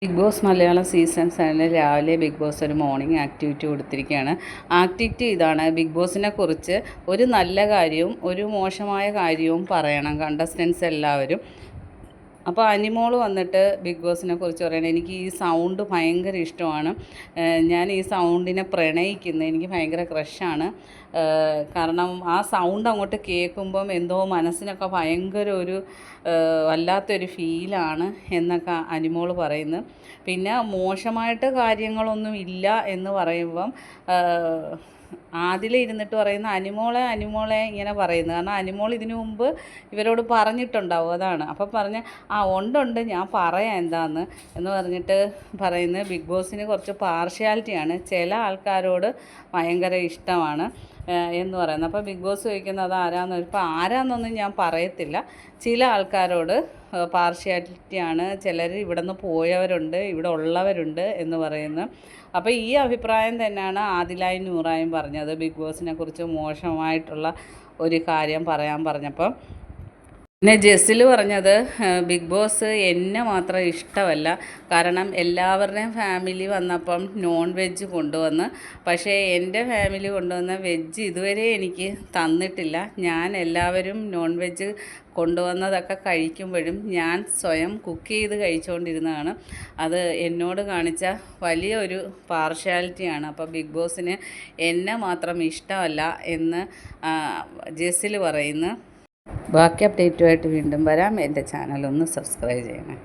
Big boss Malayalam season 7 രാവിലെ big boss ഒരു morning activity കൊടുത്തിരിക്കുകയാണ്. ആക്ടിവിറ്റി ഇതാണ്: ബിഗ് ബോസിനെ കുറിച്ച് ഒരു നല്ല കാര്യവും ഒരു മോശമായ കാര്യവും പറയണം കണ്ടസ്റ്റൻസ് എല്ലാവരും. അപ്പോൾ അനിമോൾ വന്നിട്ട് ബിഗ് ബോസിനെ കുറിച്ച് പറയണം, എനിക്ക് ഈ സൗണ്ട് ഭയങ്കര ഇഷ്ടമാണ്, ഞാൻ ഈ സൗണ്ടിനെ പ്രണയിക്കുന്നത്, എനിക്ക് ഭയങ്കര ക്രഷാണ്. കാരണം ആ സൗണ്ട് അങ്ങോട്ട് കേൾക്കുമ്പം എന്തോ മനസ്സിനൊക്കെ ഭയങ്കര ഒരു വല്ലാത്തൊരു ഫീലാണ് എന്നൊക്കെ അനിമോൾ പറയുന്നു. പിന്നെ മോശമായിട്ട് കാര്യങ്ങളൊന്നും ഇല്ല എന്ന് പറയുമ്പം ഇരുന്നിട്ട് പറയുന്ന അനിമോളെ ഇങ്ങനെ പറയുന്നത്. കാരണം അനിമോൾ ഇതിനു മുമ്പ് ഇവരോട് പറഞ്ഞിട്ടുണ്ടാവും, അതാണ്. അപ്പം പറഞ്ഞ് ഉണ്ട് ഞാൻ പറയാം എന്താന്ന് എന്ന് പറഞ്ഞിട്ട് പറയുന്നത്. ബിഗ് ബോസിന് കുറച്ച് പാർഷ്യാലിറ്റിയാണ്, ചില ആൾക്കാരോട് ഭയങ്കര ഇഷ്ടമാണ് എന്ന് പറയുന്നത്. അപ്പോൾ ബിഗ് ബോസ് ചോദിക്കുന്നത് ആരാന്നൊന്നും ഞാൻ പറയത്തില്ല, ചില ആൾക്കാരോട് പാർഷ്യാലിറ്റിയാണ്, ചിലർ ഇവിടെ നിന്ന് പോയവരുണ്ട്, ഇവിടെ ഉള്ളവരുണ്ട് എന്ന് പറയുന്നു. അപ്പോൾ ഈ അഭിപ്രായം തന്നെയാണ് ആദിലായും നൂറായും പറഞ്ഞത്, ബിഗ് ബോസിനെ കുറിച്ച് മോശമായിട്ടുള്ള ഒരു കാര്യം പറയാൻ പറഞ്ഞപ്പം. പിന്നെ ജെസ്സിൽ പറഞ്ഞത്, ബിഗ് ബോസ് എന്നെ മാത്രം ഇഷ്ടമല്ല, കാരണം എല്ലാവരുടെയും ഫാമിലി വന്നപ്പം നോൺ വെജ് കൊണ്ടുവന്ന്, പക്ഷേ എൻ്റെ ഫാമിലി കൊണ്ടുവന്ന വെജ് ഇതുവരെ എനിക്ക് തന്നിട്ടില്ല. ഞാൻ എല്ലാവരും നോൺ വെജ് കൊണ്ടുവന്നതൊക്കെ കഴിക്കുമ്പോഴും ഞാൻ സ്വയം കുക്ക് ചെയ്ത് കഴിച്ചുകൊണ്ടിരുന്നതാണ്. അത് എന്നോട് കാണിച്ച വലിയൊരു പാർഷ്യാലിറ്റിയാണ്. അപ്പോൾ ബിഗ് ബോസിന് എന്നെ മാത്രം ഇഷ്ടമല്ല എന്ന് ജെസ്സിൽ പറയുന്നു. ബാക്കി അപ്ഡേറ്റുമായിട്ട് വീണ്ടും വരാം. എൻ്റെ ചാനൽ ഒന്ന് സബ്സ്ക്രൈബ് ചെയ്യണേ.